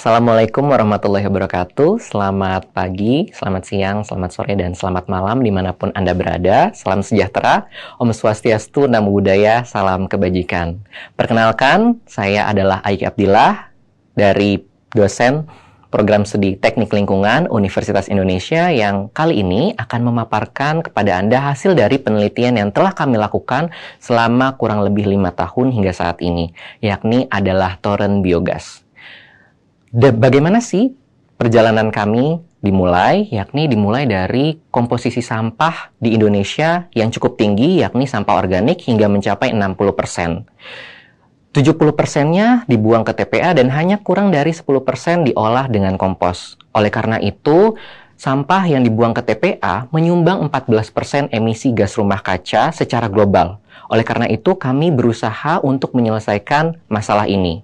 Assalamualaikum warahmatullahi wabarakatuh. Selamat pagi, selamat siang, selamat sore, dan selamat malam dimanapun Anda berada. Salam sejahtera, Om Swastiastu, Namo Buddhaya, salam kebajikan. Perkenalkan, saya adalah Aiki Abdillah dari dosen Program Studi Teknik Lingkungan Universitas Indonesia yang kali ini akan memaparkan kepada Anda hasil dari penelitian yang telah kami lakukan selama kurang lebih 5 tahun hingga saat ini, yakni adalah toren biogas. Bagaimana sih perjalanan kami dimulai? Yakni dimulai dari komposisi sampah di Indonesia yang cukup tinggi, yakni sampah organik hingga mencapai 60%. 70%-nya dibuang ke TPA dan hanya kurang dari 10% diolah dengan kompos. Oleh karena itu, sampah yang dibuang ke TPA menyumbang 14% emisi gas rumah kaca secara global. Oleh karena itu, kami berusaha untuk menyelesaikan masalah ini.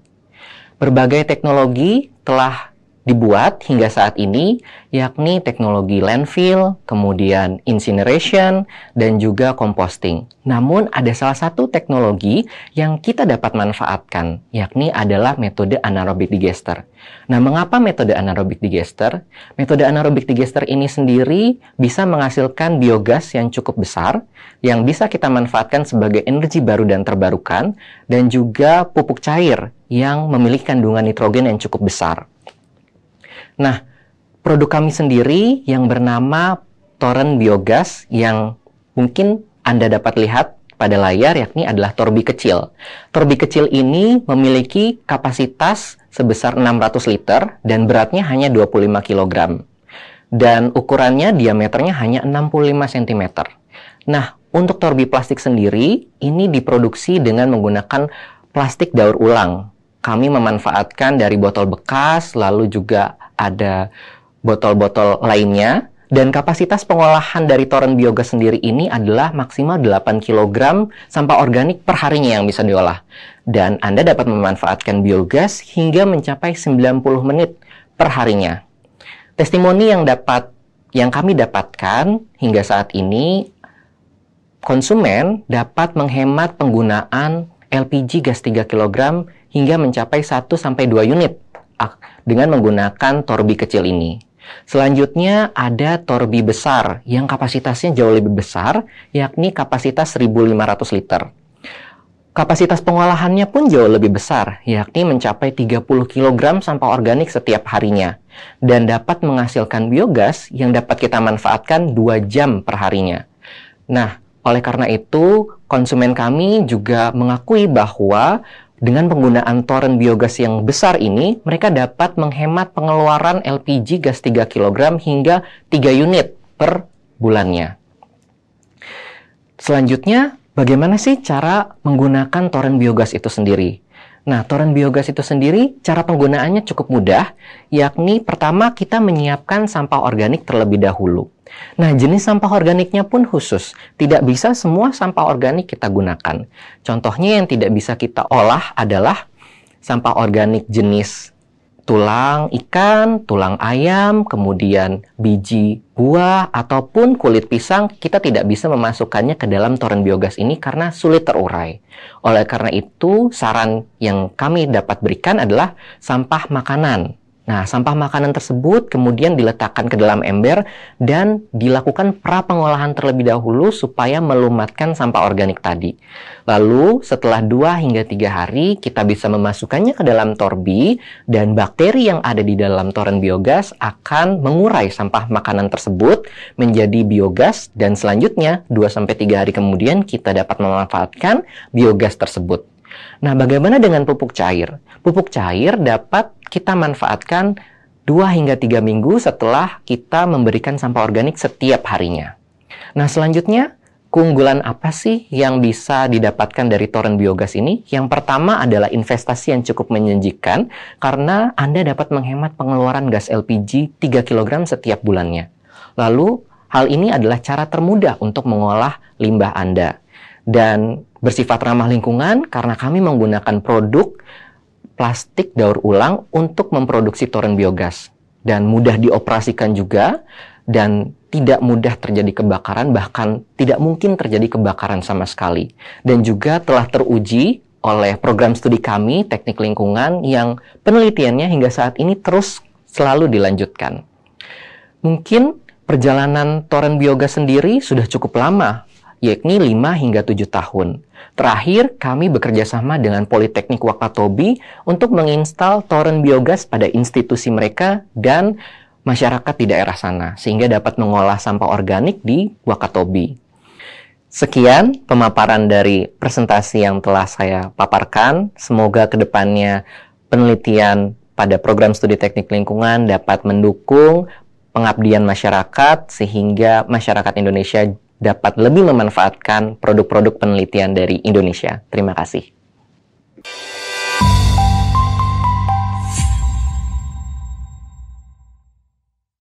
Berbagai teknologi telah dibuat hingga saat ini, yakni teknologi landfill, kemudian incineration, dan juga composting. Namun, ada salah satu teknologi yang kita dapat manfaatkan, yakni adalah metode anaerobic digester. Nah, mengapa metode anaerobic digester? Metode anaerobic digester ini sendiri bisa menghasilkan biogas yang cukup besar, yang bisa kita manfaatkan sebagai energi baru dan terbarukan, dan juga pupuk cair yang memiliki kandungan nitrogen yang cukup besar. Nah, produk kami sendiri yang bernama toren biogas yang mungkin Anda dapat lihat pada layar, yakni adalah torbi kecil. Torbi kecil ini memiliki kapasitas sebesar 600 liter dan beratnya hanya 25 kg. Dan ukurannya, diameternya hanya 65 cm. Nah, untuk torbi plastik sendiri, ini diproduksi dengan menggunakan plastik daur ulang. Kami memanfaatkan dari botol bekas, lalu juga ada botol-botol lainnya, dan kapasitas pengolahan dari toren biogas sendiri ini adalah maksimal 8 kg sampah organik per harinya yang bisa diolah. Dan Anda dapat memanfaatkan biogas hingga mencapai 90 menit per harinya. Testimoni yang kami dapatkan hingga saat ini, konsumen dapat menghemat penggunaan LPG gas 3 kg hingga mencapai 1-2 unit dengan menggunakan torbi kecil ini. Selanjutnya ada torbi besar yang kapasitasnya jauh lebih besar, yakni kapasitas 1.500 liter. Kapasitas pengolahannya pun jauh lebih besar, yakni mencapai 30 kg sampah organik setiap harinya, dan dapat menghasilkan biogas yang dapat kita manfaatkan 2 jam per harinya. Nah, oleh karena itu, konsumen kami juga mengakui bahwa dengan penggunaan toren biogas yang besar ini, mereka dapat menghemat pengeluaran LPG gas 3 kg hingga 3 unit per bulannya. Selanjutnya, bagaimana sih cara menggunakan toren biogas itu sendiri? Nah, toren biogas itu sendiri, cara penggunaannya cukup mudah, yakni pertama kita menyiapkan sampah organik terlebih dahulu. Nah, jenis sampah organiknya pun khusus. Tidak bisa semua sampah organik kita gunakan. Contohnya yang tidak bisa kita olah adalah sampah organik jenis tulang ikan, tulang ayam, kemudian biji buah, ataupun kulit pisang, kita tidak bisa memasukkannya ke dalam toren biogas ini karena sulit terurai. Oleh karena itu, saran yang kami dapat berikan adalah sampah makanan. Nah, sampah makanan tersebut kemudian diletakkan ke dalam ember dan dilakukan pra-pengolahan terlebih dahulu supaya melumatkan sampah organik tadi. Lalu, setelah 2 hingga 3 hari, kita bisa memasukkannya ke dalam torbi dan bakteri yang ada di dalam toren biogas akan mengurai sampah makanan tersebut menjadi biogas dan selanjutnya 2-3 hari kemudian kita dapat memanfaatkan biogas tersebut. Nah, bagaimana dengan pupuk cair? Pupuk cair dapat kita manfaatkan 2 hingga 3 minggu setelah kita memberikan sampah organik setiap harinya. Nah, selanjutnya, keunggulan apa sih yang bisa didapatkan dari toren biogas ini? Yang pertama adalah investasi yang cukup menjanjikan karena Anda dapat menghemat pengeluaran gas LPG 3 kg setiap bulannya. Lalu, hal ini adalah cara termudah untuk mengolah limbah Anda. Dan bersifat ramah lingkungan karena kami menggunakan produk plastik daur ulang untuk memproduksi toren biogas. Dan mudah dioperasikan juga, dan tidak mudah terjadi kebakaran, bahkan tidak mungkin terjadi kebakaran sama sekali. Dan juga telah teruji oleh program studi kami, Teknik Lingkungan, yang penelitiannya hingga saat ini terus selalu dilanjutkan. Mungkin perjalanan toren biogas sendiri sudah cukup lama, yakni 5 hingga 7 tahun. Terakhir, kami bekerja sama dengan Politeknik Wakatobi untuk menginstal toren biogas pada institusi mereka dan masyarakat di daerah sana, sehingga dapat mengolah sampah organik di Wakatobi. Sekian pemaparan dari presentasi yang telah saya paparkan. Semoga kedepannya penelitian pada program studi teknik lingkungan dapat mendukung pengabdian masyarakat sehingga masyarakat Indonesia dapat lebih memanfaatkan produk-produk penelitian dari Indonesia. Terima kasih.